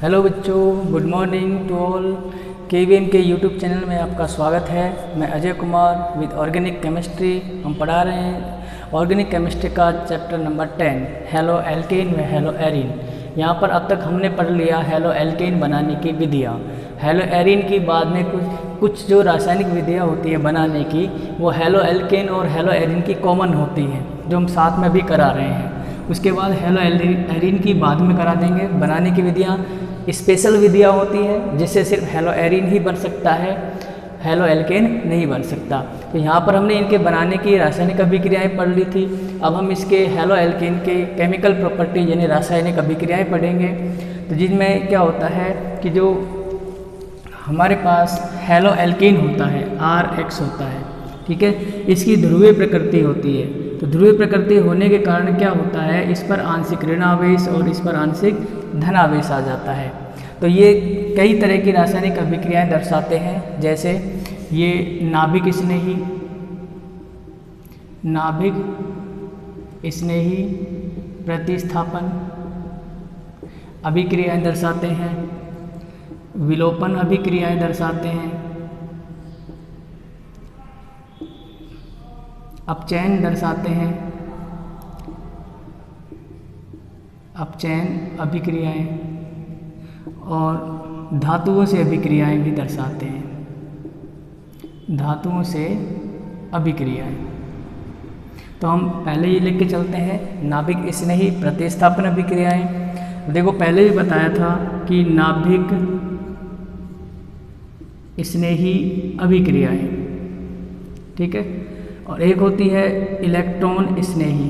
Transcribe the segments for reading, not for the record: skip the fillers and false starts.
Hello बच्चों, good morning to all. KVM के YouTube channel में आपका स्वागत है। मैं Ajay Kumar with organic chemistry. हम पढ़ा रहे हैं ऑर्गेनिक केमिस्ट्री का चैप्टर नंबर 10 हेलो एल्केन व हेलो एरीन। यहाँ पर अब तक हमने पढ़ लिया हेलो एल्केन बनाने की विधियाँ। हेलो एरीन की बाद में कुछ जो रासायनिक विधियाँ होती है बनाने की, वो हेलो एल्केन और हेलो एरीन की कॉमन होती हैं, जो हम साथ में भी करा रहे हैं। उसके बाद हेलो एरीन की बाद में करा देंगे बनाने की विधियाँ। स्पेशल विधियाँ होती है जिससे सिर्फ हेलो एरीन ही बन सकता है, हेलो एल्केन नहीं बन सकता। तो यहाँ पर हमने इनके बनाने की रासायनिक अभिक्रियाएं पढ़ ली थी। अब हम इसके हेलो एल्केन के केमिकल प्रॉपर्टी यानी रासायनिक अभिक्रियाएं पढ़ेंगे। तो जिनमें क्या होता है कि जो हमारे पास हेलो एल्केन होता है RH होता है, ठीक है, इसकी ध्रुवीय प्रकृति होती है। तो ध्रुवीय प्रकृति होने के कारण क्या होता है, इस पर आंशिक ऋणावेश और इस पर आंशिक धनावेश आ जाता है। तो ये कई तरह की रासायनिक अभिक्रियाएं दर्शाते हैं, जैसे ये नाभिक स्नेही प्रतिस्थापन अभिक्रियाएं दर्शाते हैं, विलोपन अभिक्रियाएं दर्शाते हैं, अपचयन दर्शाते हैं, अपचयन अभिक्रियाएं, और धातुओं से अभिक्रियाएं भी दर्शाते हैं, धातुओं से अभिक्रियाएं। तो हम पहले ये लिख के चलते हैं नाभिक स्नेही प्रतिस्थापन अभिक्रियाएं। देखो पहले भी बताया था कि नाभिक स्नेही अभिक्रियाएं, ठीक है, और एक होती है इलेक्ट्रॉन स्नेही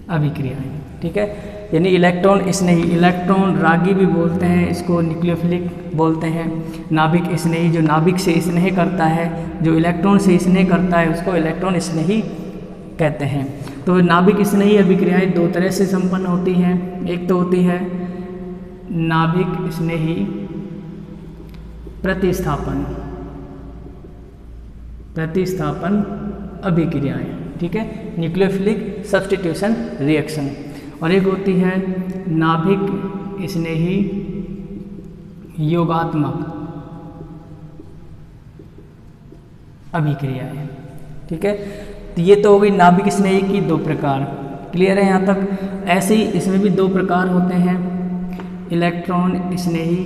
अभिक्रियाएं, ठीक है, यानी इलेक्ट्रॉन स्नेही, इलेक्ट्रॉन रागी भी बोलते हैं इसको, न्यूक्लियोफिलिक बोलते हैं। नाभिक स्नेही जो नाभिक से स्नेह करता है, जो इलेक्ट्रॉन से स्नेह करता है उसको इलेक्ट्रॉन स्नेही कहते हैं। तो नाभिक स्नेही अभिक्रियाएं दो तरह से संपन्न होती हैं। एक तो होती है नाभिक स्नेही प्रतिस्थापन अभिक्रियाएं, ठीक है, न्यूक्लियोफिलिक सब्स्टिट्यूशन रिएक्शन। और एक होती है नाभिक स्नेही योगात्मक अभिक्रियाएं, ठीक है। तो ये तो हो गई नाभिक स्नेही की दो प्रकार। क्लियर है यहाँ तक? ऐसे ही इसमें भी दो प्रकार होते हैं, इलेक्ट्रॉन स्नेही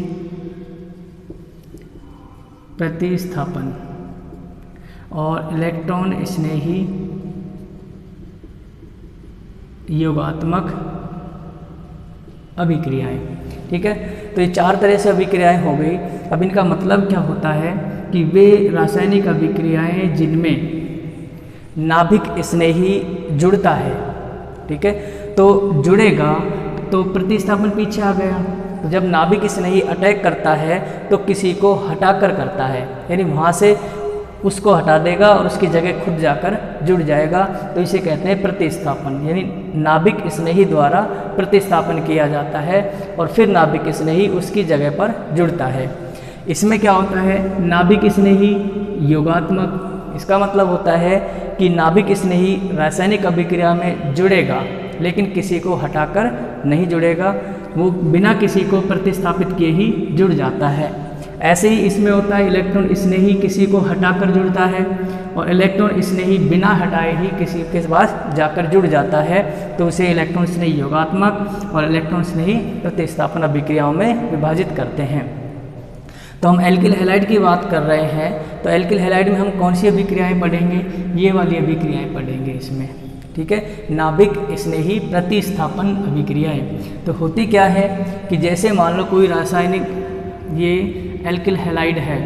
प्रतिस्थापन और इलेक्ट्रॉन स्नेही योगात्मक अभिक्रियाएं, ठीक है। तो ये चार तरह से अभिक्रियाएं हो गई। अब इनका मतलब क्या होता है कि वे रासायनिक अभिक्रियाएं जिनमें नाभिक स्नेही जुड़ता है, ठीक है, तो जुड़ेगा तो प्रतिस्थापन पीछे आ गया। तो जब नाभिक स्नेही अटैक करता है तो किसी को हटाकर करता है, यानी वहाँ से उसको हटा देगा और उसकी जगह खुद जाकर जुड़ जाएगा। तो इसे कहते हैं प्रतिस्थापन, यानी नाभिक स्नेही द्वारा प्रतिस्थापन किया जाता है और फिर नाभिक स्नेही उसकी जगह पर जुड़ता है। इसमें क्या होता है, नाभिक स्नेही योगात्मक, इसका मतलब होता है कि नाभिक स्नेही रासायनिक अभिक्रिया में जुड़ेगा लेकिन किसी को हटाकर नहीं जुड़ेगा, वो बिना किसी को प्रतिस्थापित किए ही जुड़ जाता है। ऐसे ही इसमें होता है इलेक्ट्रॉन स्नेही किसी को हटाकर जुड़ता है और इलेक्ट्रॉन स्नेही बिना हटाए ही किसी के पास जाकर जुड़ जाता है। तो उसे इलेक्ट्रॉन स्नेही योगात्मक और इलेक्ट्रॉन स्नेही प्रतिस्थापन अभिक्रियाओं में विभाजित करते हैं। तो हम एल्किल हैलाइड की बात कर रहे हैं, तो एल्किल हैलाइड में हम कौन सी अभिक्रियाएं पढ़ेंगे? ये वाली अभिक्रियाएं पढ़ेंगे इसमें, ठीक है, नाभिक स्नेही प्रतिस्थापन अभिक्रियाएं। तो होती क्या है कि जैसे मान लो कोई रासायनिक, ये एल्किल हैलाइड है,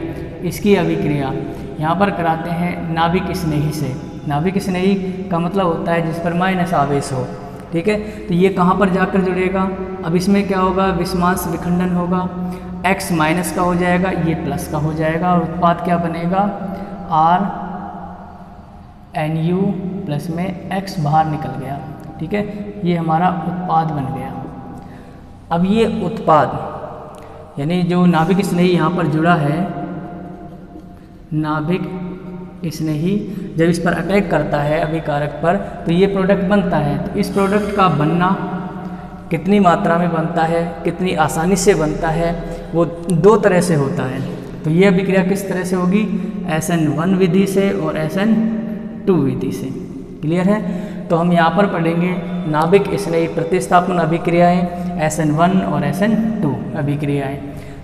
इसकी अभिक्रिया यहाँ पर कराते हैं नाभिक स्नेही से। नाभिक स्नेही का मतलब होता है जिस पर माइनस आवेश हो, ठीक है। तो ये कहाँ पर जाकर जुड़ेगा? अब इसमें क्या होगा, विषमांश विखंडन होगा, X माइनस का हो जाएगा, ये प्लस का हो जाएगा और उत्पाद क्या बनेगा, RNU प्लस में X बाहर निकल गया, ठीक है, ये हमारा उत्पाद बन गया। अब ये उत्पाद यानी जो नाभिक स्नेही यहाँ पर जुड़ा है, नाभिक स्नेही जब इस पर अटैक करता है अभिकारक पर तो ये प्रोडक्ट बनता है। तो इस प्रोडक्ट का बनना कितनी मात्रा में बनता है, कितनी आसानी से बनता है, वो दो तरह से होता है। तो ये अभिक्रिया किस तरह से होगी, SN1 विधि से और SN2 विधि से। क्लियर है। तो हम यहाँ पर पढ़ेंगे नाभिक स्नेही प्रतिस्थापन अभिक्रियाएं, SN1 और SN2 अभिक्रियाएं।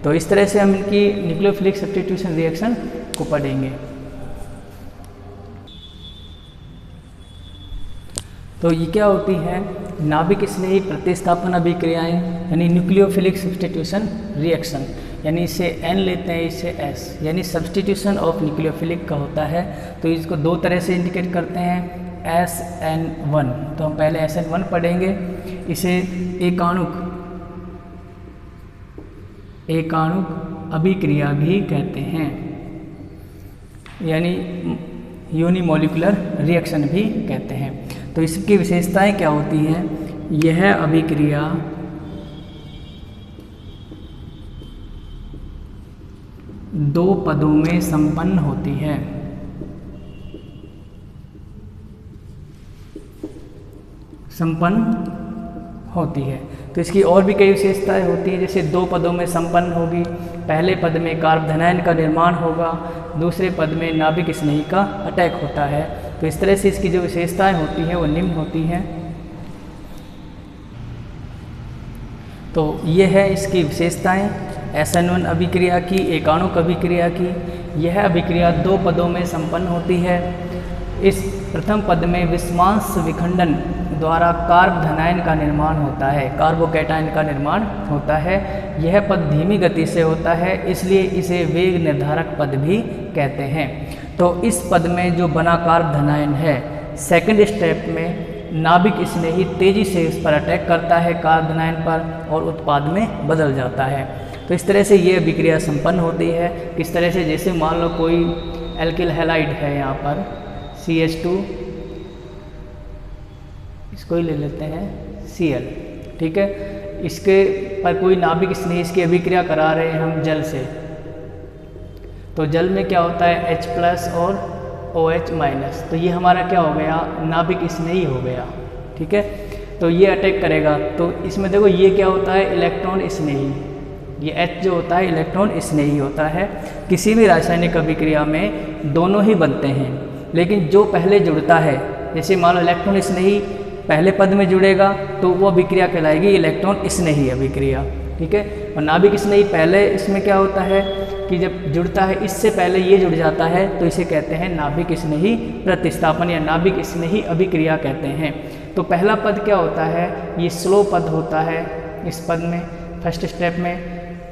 तो इस तरह से हम इनकी न्यूक्लियोफिलिक सब्स्टिट्यूशन रिएक्शन को पढ़ेंगे। तो ये क्या होती है, नाभिक स्नेही प्रतिस्थापन अभिक्रियाएं यानी न्यूक्लियोफिलिक सब्स्टिट्यूशन रिएक्शन, यानी इसे N लेते हैं, इसे S, यानी सब्स्टिट्यूशन ऑफ न्यूक्लियोफिलिक का होता है। तो इसको दो तरह से इंडिकेट करते हैं, SN1। तो हम पहले SN1 पढ़ेंगे। इसे एकाणुक अभिक्रिया भी कहते हैं, यानी यूनिमोलिकुलर रिएक्शन भी कहते हैं। तो इसकी विशेषताएं क्या होती हैं, यह अभिक्रिया दो पदों में संपन्न होती है। तो इसकी और भी कई विशेषताएं होती हैं, जैसे दो पदों में संपन्न होगी। पहले पद में कार्बधनायन का निर्माण होगा, दूसरे पद में नाभिक स्नेही का अटैक होता है। तो इस तरह से इसकी जो विशेषताएं होती हैं वो निम्न होती हैं। तो ये है इसकी विशेषताएं SN1 अभिक्रिया की, एकाणुक अभिक्रिया की। यह अभिक्रिया दो पदों में संपन्न होती है। इस प्रथम पद में विषमांश विखंडन द्वारा कार्बधनायन का निर्माण होता है, कार्बोकैटायन का निर्माण होता है। यह पद धीमी गति से होता है, इसलिए इसे वेग निर्धारक पद भी कहते हैं। तो इस पद में जो बना कार्बधनायन है, सेकंड स्टेप में नाभिक स्नेही तेजी से इस पर अटैक करता है कार्बधनायन पर और उत्पाद में बदल जाता है। तो इस तरह से ये अभिक्रिया संपन्न होती है। किस तरह से, जैसे मान लो कोई एल्किल हैलाइड है, यहाँ पर CH2, इसको ही ले लेते हैं Cl, ठीक है। इसके पर कोई नाभिक स्नेही इसकी अभिक्रिया करा रहे हैं हम जल से। तो जल में क्या होता है, H+ और OH-। तो ये हमारा क्या हो गया, नाभिक स्नेही हो गया, ठीक है। तो ये अटैक करेगा। तो इसमें देखो ये क्या होता है, इलेक्ट्रॉन स्नेही। ये H जो होता है इलेक्ट्रॉन स्नेही होता है। किसी भी रासायनिक अभिक्रिया में दोनों ही बनते हैं, लेकिन जो पहले जुड़ता है, जैसे मान लो इलेक्ट्रॉन स्नेही पहले पद में जुड़ेगा तो वो अभिक्रिया कहलाएगी इलेक्ट्रॉन स्नेही अभिक्रिया, ठीक है। और नाभिक स्नेही पहले इसमें क्या होता है कि जब जुड़ता है, इससे पहले ये जुड़ जाता है तो इसे कहते हैं नाभिक स्नेही प्रतिस्थापन या नाभिक स्नेही अभिक्रिया कहते हैं। तो पहला पद क्या होता है, ये स्लो पद होता है। इस पद में फर्स्ट स्टेप में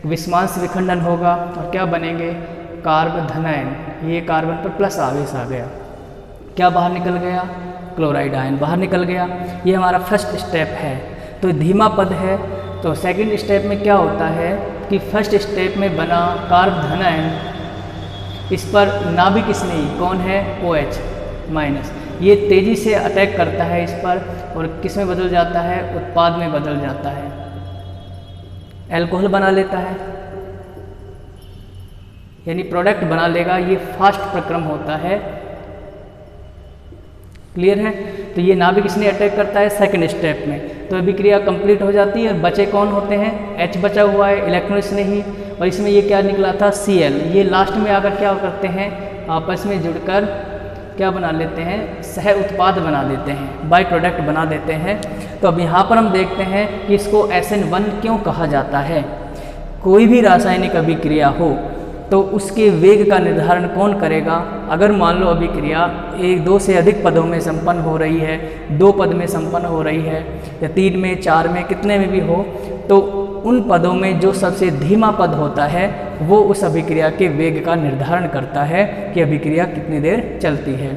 विषमांश विखंडन होगा और क्या बनेंगे, कार्बधनायन। ये कार्बन पर प्लस आवेश आ गया, क्या बाहर निकल गया, क्लोराइड आयन बाहर निकल गया। ये हमारा फर्स्ट स्टेप है। तो धीमा पद है। तो सेकंड स्टेप में क्या होता है कि फर्स्ट स्टेप में बना कार्बधनायन, इस पर नाभिक स्नेही कौन है, OH-। ये तेज़ी से अटैक करता है इस पर और किस में बदल जाता है, उत्पाद में बदल जाता है, अल्कोहल बना लेता है, यानी प्रोडक्ट बना लेगा। ये फास्ट प्रक्रम होता है। क्लियर है। तो ये नाभिक स्नेही अटैक करता है सेकंड स्टेप में। तो अभिक्रिया कंप्लीट हो जाती है। बचे कौन होते हैं, H बचा हुआ है इलेक्ट्रॉन स्नेही, और इसमें ये क्या निकला था, Cl। ये लास्ट में आकर क्या करते हैं, आपस में जुड़कर क्या बना लेते हैं, सह उत्पाद बना देते हैं, बाई प्रोडक्ट बना देते हैं। तो अब यहाँ पर हम देखते हैं कि इसको SN1 क्यों कहा जाता है। कोई भी रासायनिक अभिक्रिया हो तो उसके वेग का निर्धारण कौन करेगा। अगर मान लो अभिक्रिया दो से अधिक पदों में संपन्न हो रही है, दो पद में संपन्न हो रही है या 3 में 4 में कितने में भी हो, तो उन पदों में जो सबसे धीमा पद होता है वो उस अभिक्रिया के वेग का निर्धारण करता है कि अभिक्रिया कितनी देर चलती है।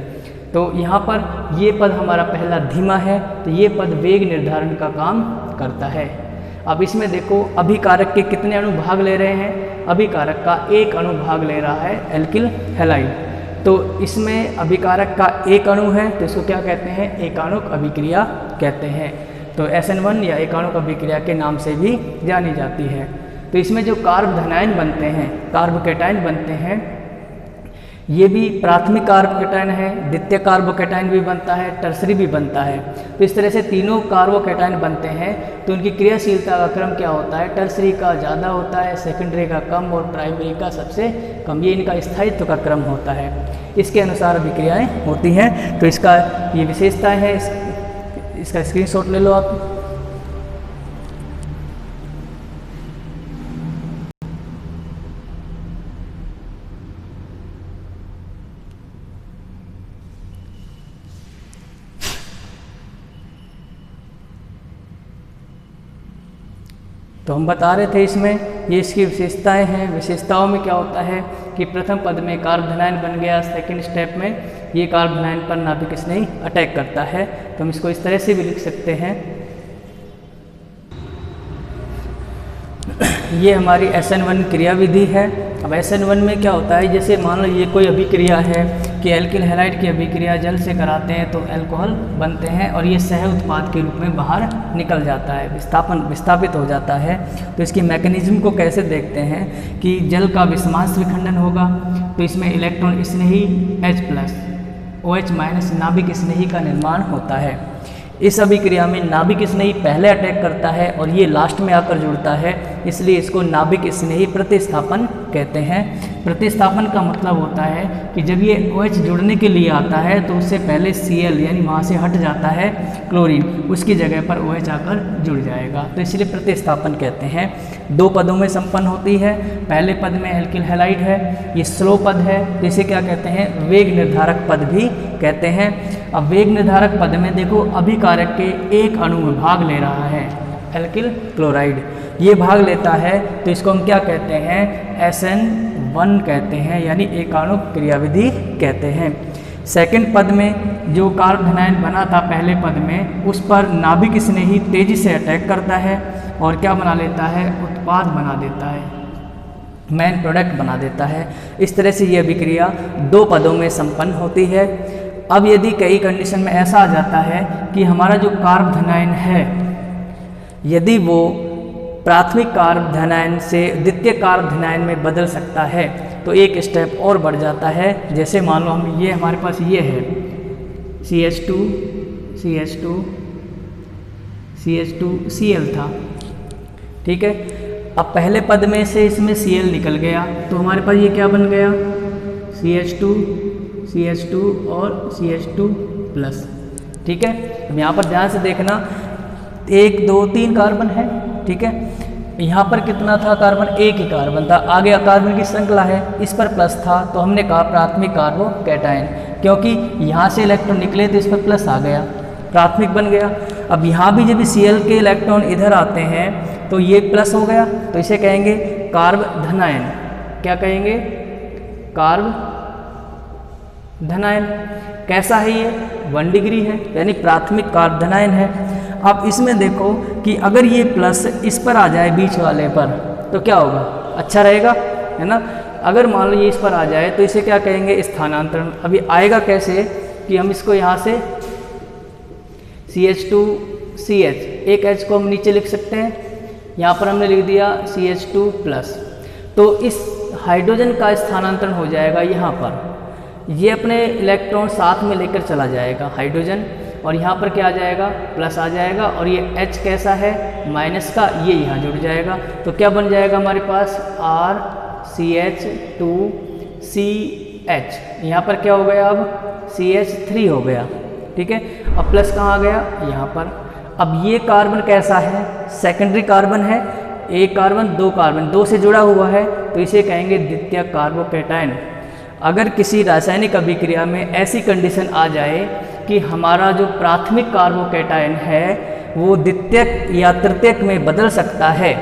तो यहाँ पर ये पद हमारा पहला धीमा है, तो ये पद वेग निर्धारण का काम करता है। अब इसमें देखो अभिकारक के कितने अणु भाग ले रहे हैं, अभिकारक का एक अणु भाग ले रहा है एल्किल हैलाइड। तो इसमें अभिकारक का एक अणु है तो इसको क्या कहते हैं, एकाणुक अभिक्रिया कहते हैं। तो SN1 या एकाणुक अभिक्रिया के नाम से भी जानी जाती है। तो इसमें जो कार्बधनायन बनते हैं, कार्बोकैटायन बनते हैं, ये भी प्राथमिक कार्बोकैटायन है, द्वितीय कार्बोकैटायन भी बनता है, टर्सरी भी बनता है। तो इस तरह से तीनों कार्बोकैटायन बनते हैं। तो उनकी क्रियाशीलता का क्रम क्या होता है, टर्सरी का ज़्यादा होता है, सेकेंडरी का कम और प्राइमरी का सबसे कम। ये इनका स्थायित्व का क्रम होता है, इसके अनुसार अभिक्रियाएँ होती हैं। तो इसका ये विशेषताएँ हैं, इसका स्क्रीनशॉट ले लो आप। तो हम बता रहे थे इसमें ये इसकी विशेषताएं हैं। विशेषताओं में क्या होता है कि प्रथम पद में कार्बोधनायन बन गया, सेकंड स्टेप में ये कार्बोधनायन पर नाभिक स्नेही अटैक करता है। तो हम इसको इस तरह से भी लिख सकते हैं, ये हमारी SN1 क्रियाविधि है। अब SN1 में क्या होता है, जैसे मान लो ये कोई अभिक्रिया है कि एल्किल हैलाइड की अभिक्रिया जल से कराते हैं तो अल्कोहल बनते हैं और ये सह उत्पाद के रूप में बाहर निकल जाता है, विस्थापित हो जाता है। तो इसकी मैकेनिज्म को कैसे देखते हैं कि जल का विषमांश विखंडन होगा तो इसमें इलेक्ट्रॉन स्नेही H+ OH- नाभिक स्नेही का निर्माण होता है। इस अभिक्रिया में नाभिक स्नेही पहले अटैक करता है और ये लास्ट में आकर जुड़ता है, इसलिए इसको नाभिक स्नेही प्रतिस्थापन कहते हैं। प्रतिस्थापन का मतलब होता है कि जब ये OH जुड़ने के लिए आता है तो उससे पहले Cl यानी वहाँ से हट जाता है क्लोरीन, उसकी जगह पर OH आकर जुड़ जाएगा, तो इसलिए प्रतिस्थापन कहते हैं। दो पदों में संपन्न होती है। पहले पद में एल्किल हैलाइड है, ये स्लो पद है, तो इसे क्या कहते हैं, वेग निर्धारक पद भी कहते हैं। अब वेग निर्धारक पद में देखो अभिकारक के एक अणु में भाग ले रहा है एल्किल क्लोराइड, ये भाग लेता है तो इसको हम क्या कहते हैं, SN1 कहते हैं, यानी एकाणुक क्रियाविधि कहते हैं। सेकंड पद में जो कार्बोधनायन बना था पहले पद में, उस पर नाभिक स्नेही तेजी से अटैक करता है और क्या बना लेता है, उत्पाद बना देता है, मेन प्रोडक्ट बना देता है। इस तरह से ये अभिक्रिया दो पदों में संपन्न होती है। अब यदि कई कंडीशन में ऐसा आ जाता है कि हमारा जो कार्बोधनायन है यदि वो प्राथमिक कार्बोधनायन से द्वितीय कार्बोधनायन में बदल सकता है तो एक स्टेप और बढ़ जाता है। जैसे मान लो हम ये हमारे पास ये है CH2 CH2 CH2 Cl था, ठीक है। अब पहले पद में से इसमें Cl निकल गया तो हमारे पास ये क्या बन गया, CH2 CH2 और CH2+, ठीक है। अब यहाँ पर ध्यान से देखना 1 2 3 कार्बन है, ठीक है। यहाँ पर कितना था कार्बन, एक ही कार्बन था, आगे कार्बन की श्रृंखला है, इस पर प्लस था तो हमने कहा प्राथमिक कार्बोकैटायन, क्योंकि यहाँ से इलेक्ट्रॉन निकले तो इस पर प्लस आ गया, प्राथमिक बन गया। अब यहाँ भी जब Cl के इलेक्ट्रॉन इधर आते हैं तो ये प्लस हो गया, तो इसे कहेंगे कार्बोधनायन। क्या कहेंगे, कार्बोधनायन। कैसा है ये, 1 डिग्री है, यानी प्राथमिक कार्बोधनायन है। अब इसमें देखो कि अगर ये प्लस इस पर आ जाए बीच वाले पर तो क्या होगा, अच्छा रहेगा, है ना। अगर मान लो ये इस पर आ जाए तो इसे क्या कहेंगे, स्थानांतरण। अभी आएगा कैसे कि हम इसको यहाँ से CH2CH, एक H को हम नीचे लिख सकते हैं, यहाँ पर हमने लिख दिया CH2+, तो इस हाइड्रोजन का स्थानांतरण हो जाएगा यहाँ पर, ये अपने इलेक्ट्रॉन साथ में लेकर चला जाएगा हाइड्रोजन, और यहाँ पर क्या आ जाएगा, प्लस आ जाएगा, और ये H कैसा है, माइनस का, ये यहाँ जुड़ जाएगा। तो क्या बन जाएगा हमारे पास, RCH2CH, यहाँ पर क्या हो गया, अब CH3 हो गया, ठीक है। अब प्लस कहाँ आ गया, यहाँ पर। अब ये कार्बन कैसा है, सेकेंडरी कार्बन है, एक कार्बन दो कार्बन, दो से जुड़ा हुआ है, तो इसे कहेंगे द्वितीय कार्बोकैटायन। अगर किसी रासायनिक अभिक्रिया में ऐसी कंडीशन आ जाए कि हमारा जो प्राथमिक कार्बोकैटायन है वो द्वितीयक या तृतीयक में बदल सकता है,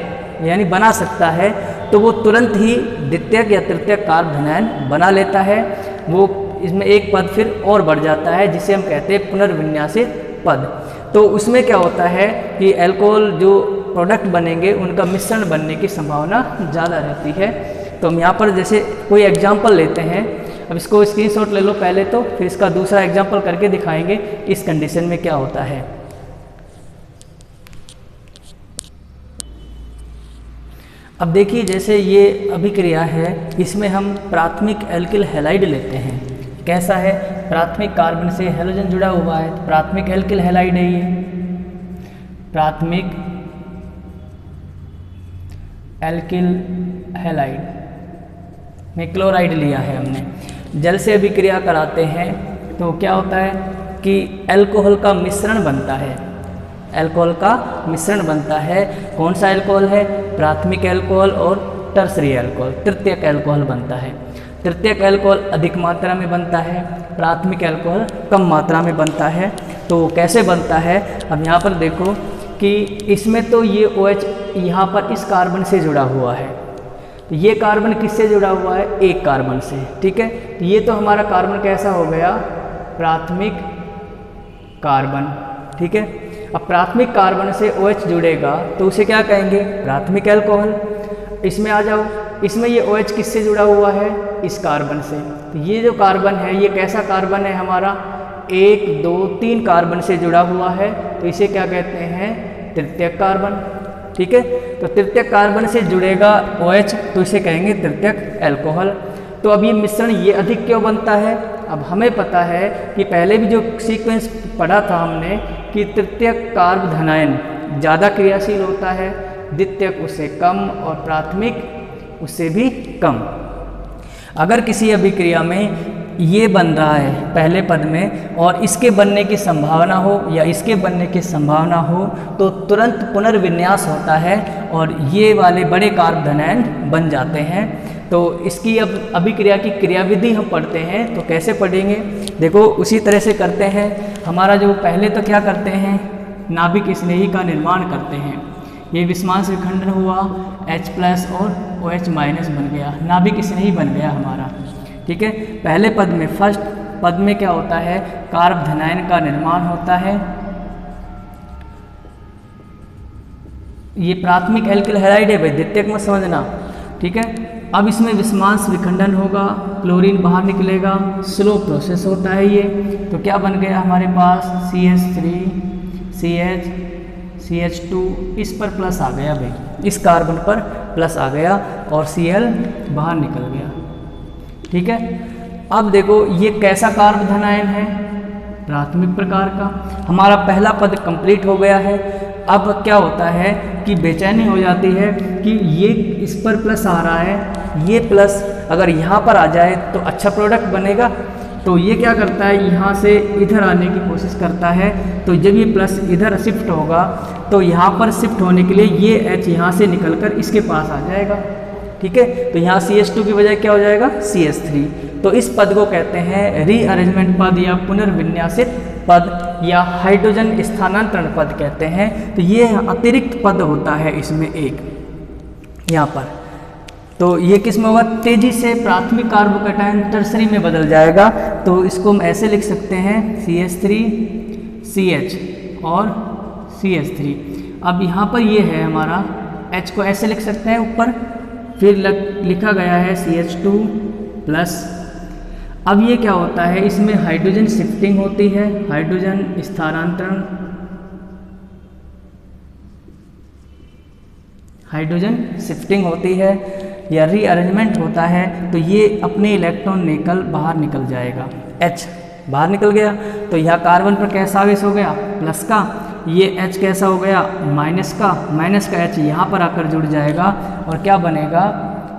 यानी बना सकता है, तो वो तुरंत ही द्वितीयक या तृतीयक कार्बोधनायन बना लेता है। वो इसमें एक पद फिर और बढ़ जाता है जिसे हम कहते हैं पुनर्विन्यासित पद। तो उसमें क्या होता है कि अल्कोहल जो प्रोडक्ट बनेंगे उनका मिश्रण बनने की संभावना ज़्यादा रहती है। तो हम यहाँ पर जैसे कोई एग्जाम्पल लेते हैं, अब इसको स्क्रीनशॉट ले लो पहले, तो फिर इसका दूसरा एग्जाम्पल करके दिखाएंगे इस कंडीशन में क्या होता है। अब देखिए जैसे ये अभिक्रिया है, इसमें हम प्राथमिक एल्किल हैलाइड लेते हैं। कैसा है? प्राथमिक कार्बन से हैलोजन जुड़ा हुआ है, तो प्राथमिक एल्किल हैलाइड है ये। प्राथमिक एल्किल हैलाइड में क्लोराइड लिया है हमने। जल से अभिक्रिया कराते हैं तो क्या होता है कि अल्कोहल का मिश्रण बनता है। अल्कोहल का मिश्रण बनता है। कौन सा अल्कोहल है? प्राथमिक अल्कोहल और टर्सरी अल्कोहल, तृतीयक अल्कोहल बनता है। तृतीयक अल्कोहल अधिक मात्रा में बनता है, प्राथमिक अल्कोहल कम मात्रा में बनता है। तो कैसे बनता है? अब यहाँ पर देखो कि इसमें तो ये OH यहाँ पर इस कार्बन से जुड़ा हुआ है, तो ये कार्बन किससे जुड़ा हुआ है? एक कार्बन से, ठीक है। तो ये तो हमारा कार्बन कैसा हो गया? प्राथमिक कार्बन, ठीक है। अब प्राथमिक कार्बन से OH जुड़ेगा तो उसे क्या कहेंगे? प्राथमिक अल्कोहल। इसमें आ जाओ, इसमें ये OH किससे जुड़ा हुआ है? इस कार्बन से। तो ये जो कार्बन है ये कैसा कार्बन है हमारा? 1, 2, 3 कार्बन से जुड़ा हुआ है, तो इसे क्या कहते हैं? तृतीयक कार्बन, ठीक है। तो तृतीयक कार्बन से जुड़ेगा OH तो इसे कहेंगे तृतीयक अल्कोहल। तो अब ये मिश्रण ये अधिक क्यों बनता है? अब हमें पता है कि पहले भी जो सीक्वेंस पढ़ा था हमने कि तृतीयक कार्ब धनायन ज़्यादा क्रियाशील होता है, द्वितीयक उससे कम और प्राथमिक उससे भी कम। अगर किसी अभिक्रिया में ये बन रहा है पहले पद में और इसके बनने की संभावना हो या इसके बनने की संभावना हो तो तुरंत पुनर्विन्यास होता है और ये वाले बड़े कार्ब धनायन बन जाते हैं। तो इसकी अब अभिक्रिया की क्रियाविधि हम पढ़ते हैं, तो कैसे पढ़ेंगे? देखो उसी तरह से करते हैं। हमारा जो पहले तो क्या करते हैं? नाभिक स्नेही का निर्माण करते हैं। ये विषमांश विखंडन हुआ, H+ और OH- बन गया, नाभिक स्नेही बन गया हमारा, ठीक है। पहले पद में, फर्स्ट पद में क्या होता है? कार्ब धनायन का निर्माण होता है। ये प्राथमिक एल्किल हैलाइड है भाई, द्वितीयक मत समझना, ठीक है। अब इसमें विषमांश विखंडन होगा, क्लोरीन बाहर निकलेगा, स्लो प्रोसेस होता है ये। तो क्या बन गया हमारे पास? CH3 CH CH2, इस पर प्लस आ गया भाई, इस कार्बन पर प्लस आ गया और Cl बाहर निकल गया, ठीक है। अब देखो ये कैसा कार्ब धनायन है? प्राथमिक प्रकार का। हमारा पहला पद कंप्लीट हो गया है। अब क्या होता है कि बेचैनी हो जाती है कि ये इस पर प्लस आ रहा है, ये प्लस अगर यहाँ पर आ जाए तो अच्छा प्रोडक्ट बनेगा। तो ये क्या करता है? यहाँ से इधर आने की कोशिश करता है। तो जब ये प्लस इधर शिफ्ट होगा तो यहाँ पर शिफ्ट होने के लिए ये H यहाँ से निकलकर इसके पास आ जाएगा, ठीक है। तो यहाँ CH2 की बजाय क्या हो जाएगा? CH3। तो इस पद को कहते हैं रीअरेंजमेंट पद या पुनर्विन्यासित पद या हाइड्रोजन स्थानांतरण पद कहते हैं। तो ये अतिरिक्त पद होता है इसमें एक यहाँ पर। तो ये किस में होगा? तेजी से प्राथमिक कार्बोकैटायन टर्सरी में बदल जाएगा। तो इसको हम ऐसे लिख सकते हैं CH3 CH और CH3। अब यहाँ पर ये है हमारा H को ऐसे लिख सकते हैं ऊपर, फिर लिखा गया है CH2+। अब ये क्या होता है? इसमें हाइड्रोजन शिफ्टिंग होती है, हाइड्रोजन स्थानांतरण, हाइड्रोजन शिफ्टिंग होती है या रीअरेंजमेंट होता है। तो ये अपने इलेक्ट्रॉन लेकर बाहर निकल जाएगा, H बाहर निकल गया। तो यह कार्बन पर कैसा आवेश हो गया? प्लस का। ये H कैसा हो गया? माइनस का। माइनस का H यहाँ पर आकर जुड़ जाएगा और क्या बनेगा?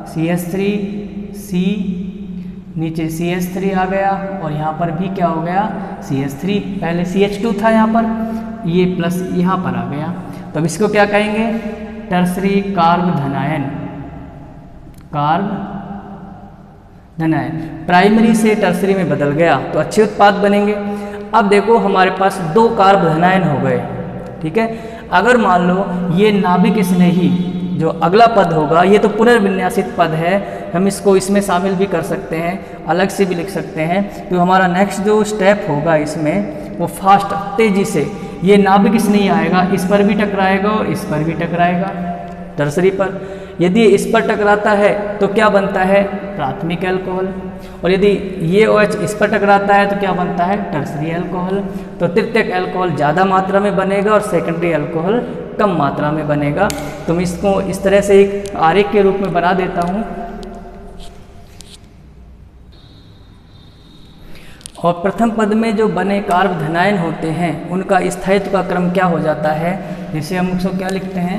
CH3 C, नीचे CH3 आ गया और यहाँ पर भी क्या हो गया? CH3। पहले CH2 था यहाँ पर, ये प्लस यहाँ पर आ गया। तो अब इसको क्या कहेंगे? टर्सरी कार्ब धनायन, कार्ब धनायन। प्राइमरी से टर्सरी में बदल गया तो अच्छे उत्पाद बनेंगे। अब देखो हमारे पास 2 कार्ब धनायन हो गए, ठीक है। अगर मान लो ये नाभिक स्नेही जो अगला पद होगा, ये तो पुनर्विन्यासित पद है, हम इसको इसमें शामिल भी कर सकते हैं, अलग से भी लिख सकते हैं। तो हमारा नेक्स्ट जो स्टेप होगा इसमें वो फास्ट, तेजी से ये नाभिक स्नेही आएगा, इस पर भी टकराएगा और इस पर भी टकराएगा टर्सरी पर। यदि इस पर टकराता है तो क्या बनता है? प्राथमिक अल्कोहल। और यदि ये OH इस पर टकराता है तो क्या बनता है? Tertiary alcohol. तो तृतीयक अल्कोहल ज़्यादा मात्रा में बनेगा और सेकेंडरी अल्कोहल कम मात्रा में बनेगा। तो मैं इसको इस तरह से एक आरेख के रूप में बना देता हूँ। और प्रथम पद में जो बने कार्ब धनायन होते हैं उनका स्थायित्व का क्रम क्या हो जाता है, जैसे हम उसको क्या लिखते हैं,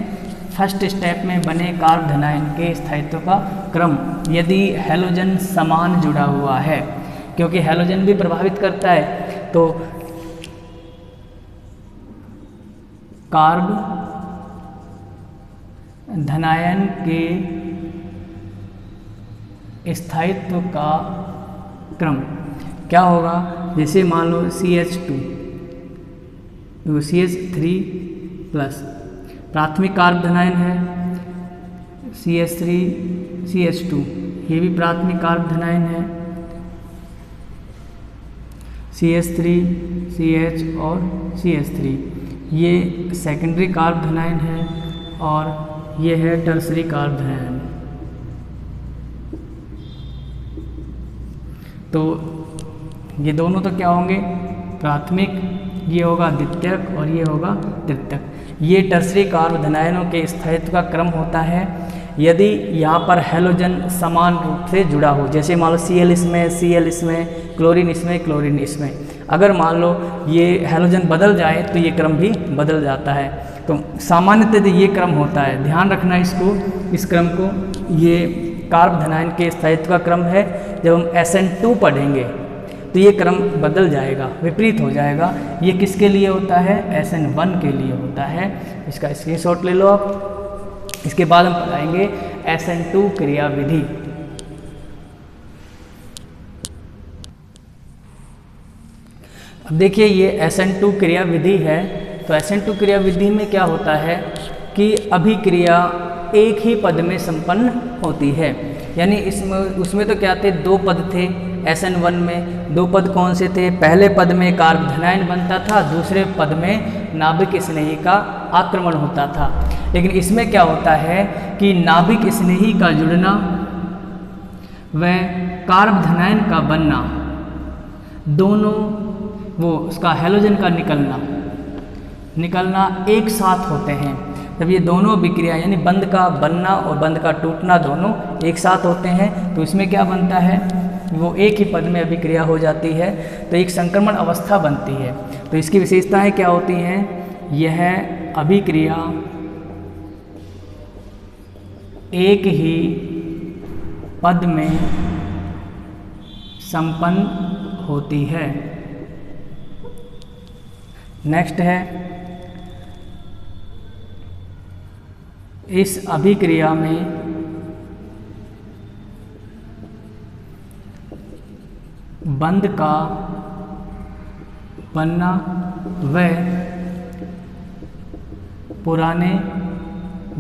फर्स्ट स्टेप में बने कार्ब धनायन के स्थायित्व का क्रम, यदि हैलोजन समान जुड़ा हुआ है, क्योंकि हैलोजन भी प्रभावित करता है, तो कार्ब धनायन के स्थायित्व का क्रम क्या होगा, जैसे मान लो CH2 CH3 प्लस प्राथमिक कार्ब धनायन है, CH3 CH2 ये भी प्राथमिक कार्ब धनायन है, CH3 CH और CH3 ये सेकेंडरी कार्ब धनायन है, और ये है टर्सरी कार्ब धनायन। तो ये दोनों तो क्या होंगे, प्राथमिक, ये होगा द्वितीयक और ये होगा तृतीयक। ये टर्सरी कार्ब धनायनों के स्थायित्व का क्रम होता है यदि यहाँ पर हैलोजन समान रूप से जुड़ा हो, जैसे मान लो Cl इसमें, Cl इसमें, क्लोरीन इसमें, क्लोरीन इसमें। अगर मान लो ये हैलोजन बदल जाए तो ये क्रम भी बदल जाता है। तो सामान्यतः ये क्रम होता है, ध्यान रखना इसको, इस क्रम को। ये कार्ब धनायन के स्थायित्व का क्रम है। जब हम SN2 पढ़ेंगे तो ये क्रम बदल जाएगा, विपरीत हो जाएगा। ये किसके लिए होता है, SN1 के लिए होता है। इसका स्क्रीनशॉट ले लो आप। इसके बाद हम पढ़ाएंगे SN2 क्रियाविधि। अब देखिए ये SN2 क्रियाविधि है। तो SN2 क्रियाविधि में क्या होता है कि अभिक्रिया एक ही पद में संपन्न होती है। यानी इसमें उसमें तो क्या थे, दो पद थे SN1 में। दो पद कौन से थे, पहले पद में कार्ब धनायन बनता था, दूसरे पद में नाभिक स्नेही का आक्रमण होता था। लेकिन इसमें क्या होता है कि नाभिक स्नेही का जुड़ना व कार्ब धनायन का बनना, दोनों वो उसका हैलोजन का निकलना एक साथ होते हैं। जब ये दोनों विक्रिया यानी बंध का बनना और बंध का टूटना दोनों एक साथ होते हैं तो इसमें क्या बनता है, वो एक ही पद में अभिक्रिया हो जाती है, तो एक संक्रमण अवस्था बनती है। तो इसकी विशेषताएं क्या होती हैं, यह अभिक्रिया एक ही पद में संपन्न होती है। नेक्स्ट है, इस अभिक्रिया में बंध का बनना व पुराने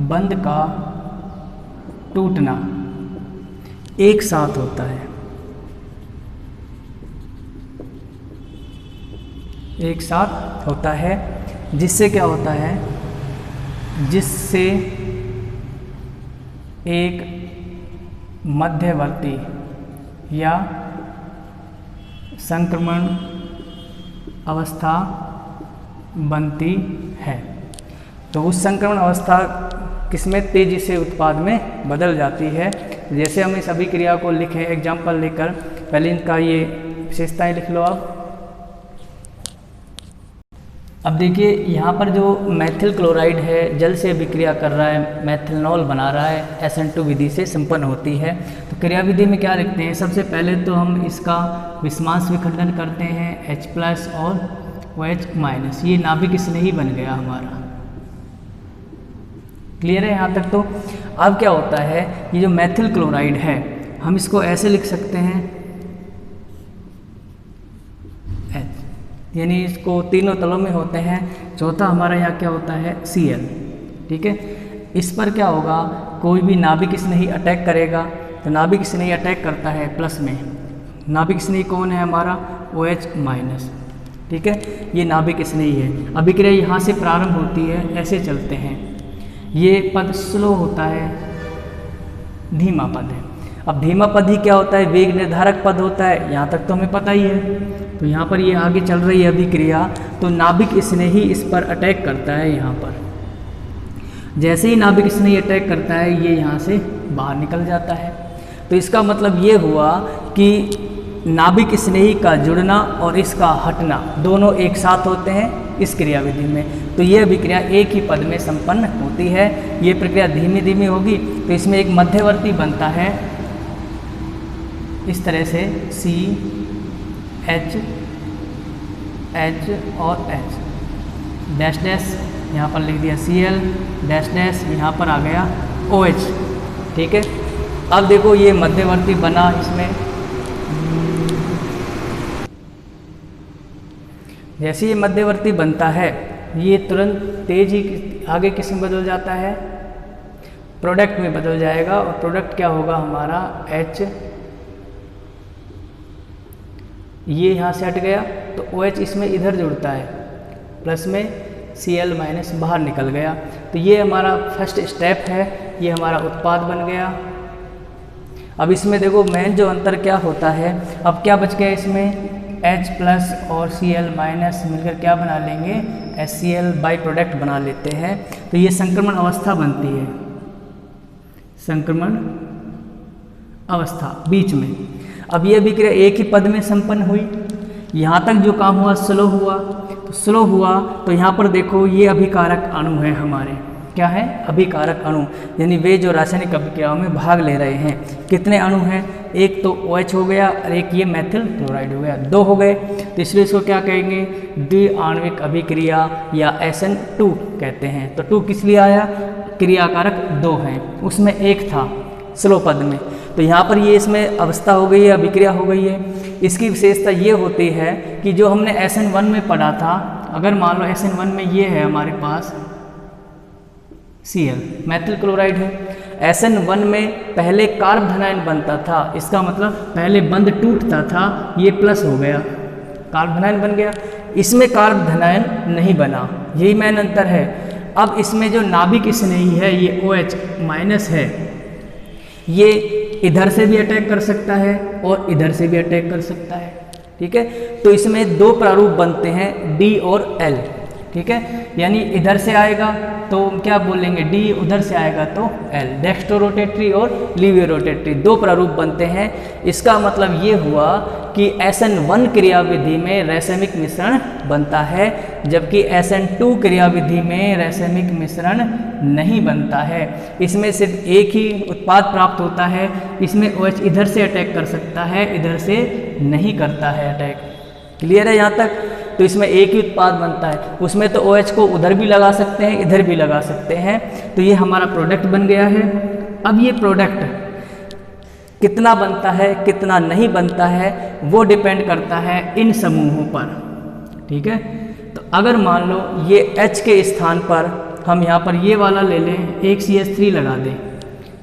बंध का टूटना एक साथ होता है। एक साथ होता है, जिससे क्या होता है, जिससे एक मध्यवर्ती या संक्रमण अवस्था बनती है। तो उस संक्रमण अवस्था किसमें तेजी से उत्पाद में बदल जाती है। जैसे हम इस अभिक्रिया को लिखें एग्जाम्पल लेकर, पहले इनका ये विशेषताएं लिख लो आप। अब देखिए यहाँ पर जो मैथिल क्लोराइड है जल से अभिक्रिया कर रहा है, मैथिलनॉल बना रहा है, SN2 विधि से संपन्न होती है। तो क्रियाविधि में क्या लिखते हैं, सबसे पहले तो हम इसका विस्मांस विखंडन करते हैं H+ और OH-। ये नाभिक स्नेही बन गया हमारा। क्लियर है यहाँ तक। तो अब क्या होता है, ये जो मैथिल क्लोराइड है हम इसको ऐसे लिख सकते हैं यानी इसको तीनों तलों में होते हैं। चौथा हमारा यहाँ क्या होता है, Cl। ठीक है, इस पर क्या होगा, कोई भी नाभिक स्नेही अटैक करेगा तो नाभिक स्नेही अटैक करता है प्लस में। नाभिक स्नेही कौन है हमारा, OH-। ठीक है, ये नाभिक स्नेही है। अभिक्रिया यहाँ से प्रारंभ होती है, ऐसे चलते हैं। ये पद स्लो होता है, धीमा पद है। अब धीमा पद ही क्या होता है, वेग निर्धारक पद होता है, यहाँ तक तो हमें पता ही है। तो यहाँ पर ये आगे चल रही है अभिक्रिया, तो नाभिक स्नेही इस पर अटैक करता है यहाँ पर। जैसे ही नाभिक स्नेही अटैक करता है ये यहाँ से बाहर निकल जाता है। तो इसका मतलब ये हुआ कि नाभिक स्नेही का जुड़ना और इसका हटना दोनों एक साथ होते हैं इस क्रियाविधि में। तो ये अभिक्रिया एक ही पद में संपन्न होती है। ये प्रक्रिया धीमी धीमी होगी, तो इसमें एक मध्यवर्ती बनता है इस तरह से C H H और H डैश डैश यहाँ पर लिख दिया Cl डैश डैश, यहाँ पर आ गया OH। ठीक है, अब देखो ये मध्यवर्ती बना, इसमें जैसे ये मध्यवर्ती बनता है ये तुरंत तेज ही आगे किस में बदल जाता है, प्रोडक्ट में बदल जाएगा। और प्रोडक्ट क्या होगा हमारा H, ये यहाँ से हट गया तो OH इसमें इधर जुड़ता है, प्लस में Cl माइनस बाहर निकल गया। तो ये हमारा फर्स्ट स्टेप है, ये हमारा उत्पाद बन गया। अब इसमें देखो मेन जो अंतर क्या होता है, अब क्या बच गया इसमें H प्लस और Cl माइनस मिलकर क्या बना लेंगे, HCl बाई प्रोडक्ट बना लेते हैं। तो ये संक्रमण अवस्था बनती है, संक्रमण अवस्था बीच में। अब ये अभिक्रिया एक ही पद में संपन्न हुई, यहाँ तक जो काम हुआ स्लो हुआ। तो स्लो हुआ तो यहाँ पर देखो ये अभिकारक अणु है हमारे, क्या है अभिकारक अणु, यानी वे जो रासायनिक अभिक्रियाओं में भाग ले रहे हैं। कितने अणु हैं, एक तो OH हो गया और एक ये मेथिल क्लोराइड हो गया, 2 हो गए। तो इसलिए इसको क्या कहेंगे, द्विआण्विक अभिक्रिया या SN2 कहते हैं। तो 2 किस लिए आया, क्रियाकारक 2 हैं, उसमें एक था स्लो पद में। तो यहाँ पर ये इसमें अवस्था हो गई है, अभिक्रिया हो गई है। इसकी विशेषता ये होती है कि जो हमने SN1 में पढ़ा था, अगर मान लो SN1 में ये है हमारे पास Cl मेथिल क्लोराइड है, SN1 में पहले कार्ब धनायन बनता था, इसका मतलब पहले बंध टूटता था, ये प्लस हो गया, कार्ब धनायन बन गया। इसमें कार्ब धनायन नहीं बना, यही मेन अंतर है। अब इसमें जो नाभिक स्नेही है ये OH माइनस है, ये इधर से भी अटैक कर सकता है और इधर से भी अटैक कर सकता है। ठीक है, तो इसमें 2 प्रारूप बनते हैं D और L। ठीक है, यानी इधर से आएगा तो क्या बोलेंगे D, उधर से आएगा तो L। डेक्स्ट्रो रोटेटरी और लीवियो रोटेटरी 2 प्रारूप बनते हैं। इसका मतलब ये हुआ कि SN1 क्रियाविधि में रैसमिक मिश्रण बनता है, जबकि SN2 क्रियाविधि में रैसमिक मिश्रण नहीं बनता है। इसमें सिर्फ एक ही उत्पाद प्राप्त होता है। इसमें OH इधर से अटैक कर सकता है, इधर से नहीं करता है अटैक। क्लियर है यहाँ तक? तो इसमें एक ही उत्पाद बनता है। उसमें तो OH को उधर भी लगा सकते हैं, इधर भी लगा सकते हैं। तो ये हमारा प्रोडक्ट बन गया है। अब ये प्रोडक्ट कितना बनता है कितना नहीं बनता है वो डिपेंड करता है इन समूहों पर। ठीक है, तो अगर मान लो ये H के स्थान पर हम यहाँ पर ये वाला ले लें, एक CH3 लगा दें,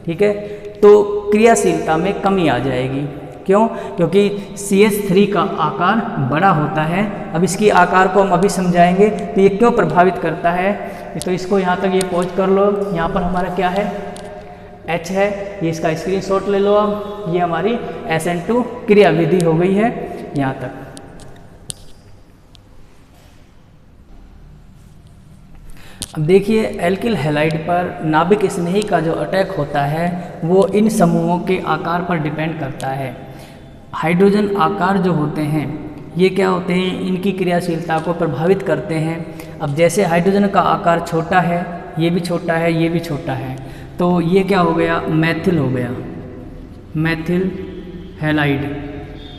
ठीक है, तो क्रियाशीलता में कमी आ जाएगी। क्यों? क्योंकि CH3 का आकार बड़ा होता है। अब इसकी आकार को हम अभी समझाएंगे तो ये क्यों प्रभावित करता है। तो इसको यहाँ तक ये पॉज कर लो। यहाँ पर हमारा क्या है, H है, ये इसका स्क्रीनशॉट ले लो। अब ये हमारी SN2 क्रियाविधि हो गई है यहाँ तक। अब देखिए एल्किल हैलाइड पर नाभिक स्नेही का जो अटैक होता है वो इन समूहों के आकार पर डिपेंड करता है। हाइड्रोजन आकार जो होते हैं ये क्या होते हैं, इनकी क्रियाशीलता को प्रभावित करते हैं। अब जैसे हाइड्रोजन का आकार छोटा है, ये भी छोटा है, ये भी छोटा है, तो ये क्या हो गया, मैथिल हो गया, मैथिल हैलाइड।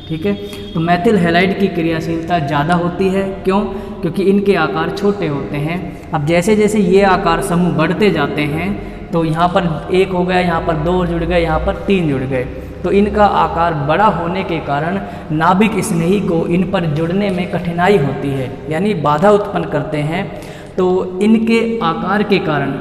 ठीक है, तो मैथिल हैलाइड की क्रियाशीलता ज़्यादा होती है। क्यों? क्योंकि इनके आकार छोटे होते हैं। अब जैसे जैसे ये आकार समूह बढ़ते जाते हैं तो यहाँ पर 1 हो गया, यहाँ पर 2 जुड़ गए, यहाँ पर 3 जुड़ गए, तो इनका आकार बड़ा होने के कारण नाभिक स्नेही को इन पर जुड़ने में कठिनाई होती है, यानी बाधा उत्पन्न करते हैं। तो इनके आकार के कारण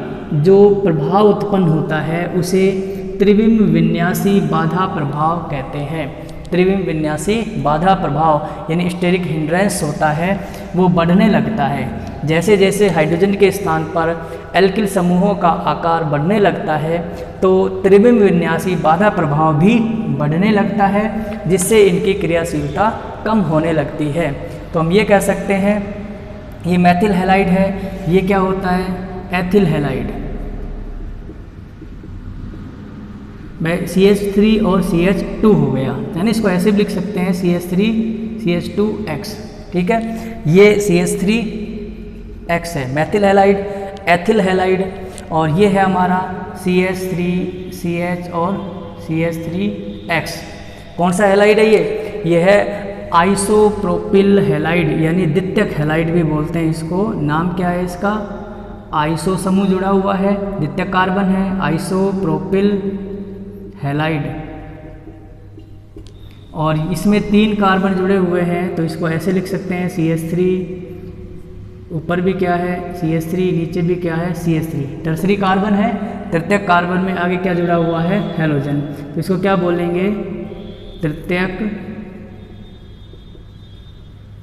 जो प्रभाव उत्पन्न होता है उसे त्रिविम विन्यासी बाधा प्रभाव कहते हैं। त्रिविम विन्यासी बाधा प्रभाव यानी स्टेरिक हिंड्रेंस होता है, वो बढ़ने लगता है। जैसे जैसे हाइड्रोजन के स्थान पर एल्किल समूहों का आकार बढ़ने लगता है तो त्रिविम विन्यासी बाधा प्रभाव भी बढ़ने लगता है, जिससे इनकी क्रियाशीलता कम होने लगती है। तो हम ये कह सकते हैं ये मैथिल हैलाइड है, ये क्या होता है, एथिल हैलाइड। CH3 और CH2 हो गया, यानी इसको ऐसे भी लिख सकते हैं CH3 CH2X, ठीक है। ये CH3X है मैथिल हैलाइड, एथिल हैलाइड, और ये है हमारा CH3CH और CH3X। कौन सा हैलाइड है ये है आइसोप्रोपिल हैलाइड, यानी द्वितीयक हैलाइड भी बोलते हैं इसको। नाम क्या है इसका? आइसो समूह जुड़ा हुआ है, द्वितीयक कार्बन है, आइसोप्रोपिल हैलाइड, और इसमें 3 कार्बन जुड़े हुए हैं, तो इसको ऐसे लिख सकते हैं CH3, ऊपर भी क्या है CH3, नीचे भी क्या है CH3, टर्सरी कार्बन है। तृतीयक कार्बन में आगे क्या जुड़ा हुआ है? हैलोजन, तो इसको क्या बोलेंगे? तृतीयक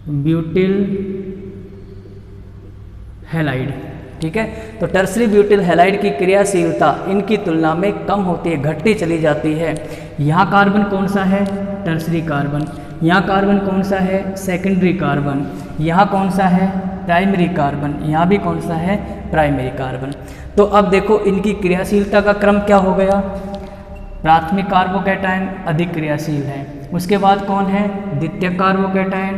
ब्यूटिल हैलाइड, ठीक है। तो टर्सरी ब्यूटिल हैलाइड की क्रियाशीलता इनकी तुलना में कम होती है, घटती चली जाती है। यहाँ कार्बन कौन सा है? Tertiary carbon. यहाँ कार्बन कौन सा है? Secondary carbon. यहाँ कौन सा है? Primary carbon. यहाँ भी कौन सा है? Primary carbon. तो अब देखो इनकी क्रियाशीलता का क्रम क्या हो गया? प्राथमिक कार्बोकैटायन अधिक क्रियाशील है, उसके बाद कौन है? द्वितीयक कार्बोकैटायन,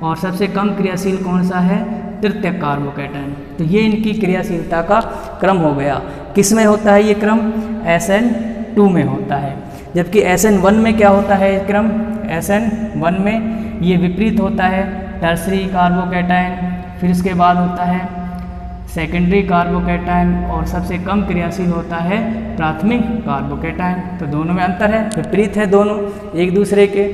और सबसे कम क्रियाशील कौन सा है? तृतीयक कार्बोकैटायन। तो ये इनकी क्रियाशीलता का क्रम हो गया। किस में होता है ये क्रम? SN2 में होता है, जबकि SN1 में क्या होता है क्रम? SN1 में ये विपरीत होता है, टर्सरी कार्बोकैटायन, फिर इसके बाद होता है सेकेंडरी कार्बोकैटायन, और सबसे कम क्रियाशील होता है प्राथमिक कार्बोकैटायन। तो दोनों में अंतर है, विपरीत है दोनों एक दूसरे के।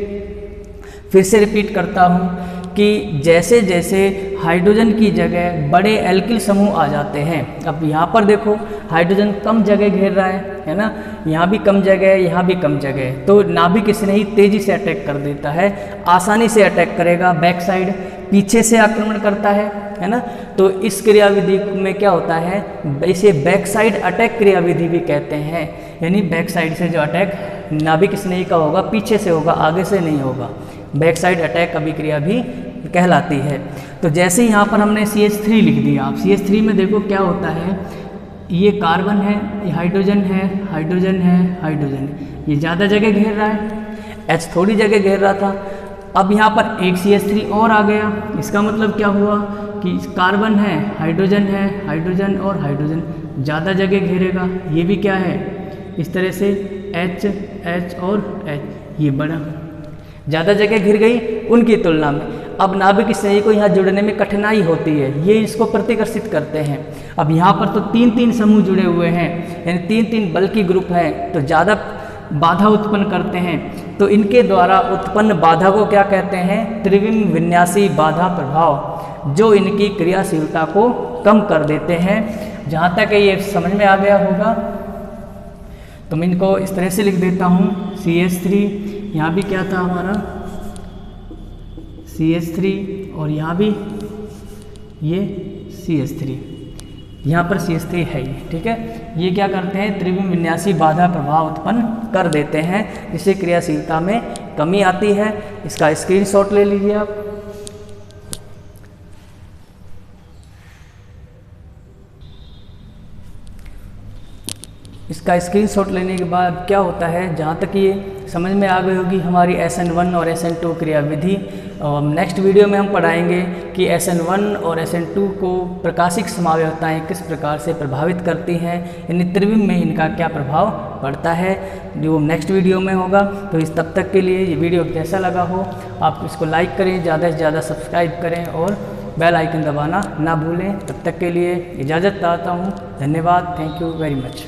फिर से रिपीट करता हूँ कि जैसे जैसे हाइड्रोजन की जगह बड़े एल्किल समूह आ जाते हैं, अब यहाँ पर देखो हाइड्रोजन कम जगह घेर रहा है ना, यहाँ भी कम जगह है, यहाँ भी कम जगह है, तो नाभिक इसने ही तेजी से अटैक कर देता है, आसानी से अटैक करेगा, बैक साइड पीछे से आक्रमण करता है ना। तो इस क्रियाविधि में क्या होता है? इसे बैक साइड अटैक क्रियाविधि भी कहते हैं, यानी बैक साइड से जो अटैक नाभिक स्नेही का होगा पीछे से होगा, आगे से नहीं होगा, बैक साइड अटैक अभिक्रिया भी कहलाती है। तो जैसे ही यहाँ पर हमने CH3 लिख दिया, आप CH3 में देखो क्या होता है, ये कार्बन है, ये हाइड्रोजन है, हाइड्रोजन है, हाइड्रोजन, ये ज़्यादा जगह घेर रहा है, H थोड़ी जगह घेर रहा था। अब यहाँ पर एक CH3 और आ गया, इसका मतलब क्या हुआ कि कार्बन है, हाइड्रोजन और हाइड्रोजन ज़्यादा जगह घेरेगा, ये भी क्या है इस तरह से H और H, ये बड़ा ज़्यादा जगह घिर गई उनकी तुलना में। अब नाभिक स्नेही को यहाँ जुड़ने में कठिनाई होती है, ये इसको प्रतिकर्षित करते हैं। अब यहाँ पर तो 3-3 समूह जुड़े हुए हैं, यानी 3-3 बल्कि ग्रुप हैं, तो ज़्यादा बाधा उत्पन्न करते हैं। तो इनके द्वारा उत्पन्न बाधा को क्या कहते हैं? त्रिविम विन्यासी बाधा प्रभाव, जो इनकी क्रियाशीलता को कम कर देते हैं। जहाँ तक ये समझ में आ गया होगा, तो मैं इनको इस तरह से लिख देता हूँ, CH3, यहाँ भी क्या था हमारा CH3, और यहाँ भी ये CH3, यहाँ पर CH3 है ये, ठीक है। ये क्या करते हैं? त्रिविम विन्यासी बाधा प्रभाव उत्पन्न कर देते हैं, जिससे क्रियाशीलता में कमी आती है। इसका स्क्रीनशॉट ले लीजिए आप। इसका स्क्रीनशॉट लेने के बाद क्या होता है, जहाँ तक ये समझ में आ गई होगी हमारी SN1 और SN2 क्रियाविधि, नेक्स्ट वीडियो में हम पढ़ाएंगे कि SN1 और SN2 को प्रकाशिक समावयवताएँ किस प्रकार से प्रभावित करती हैं, यानी त्रिविम में इनका क्या प्रभाव पड़ता है, जो नेक्स्ट वीडियो में होगा। तो इस तब तक के लिए ये वीडियो कैसा लगा हो, आप इसको लाइक करें, ज़्यादा से ज़्यादा सब्सक्राइब करें और बेल आइकन दबाना ना भूलें। तब तक के लिए इजाज़त चाहता हूँ, धन्यवाद, थैंक यू वेरी मच।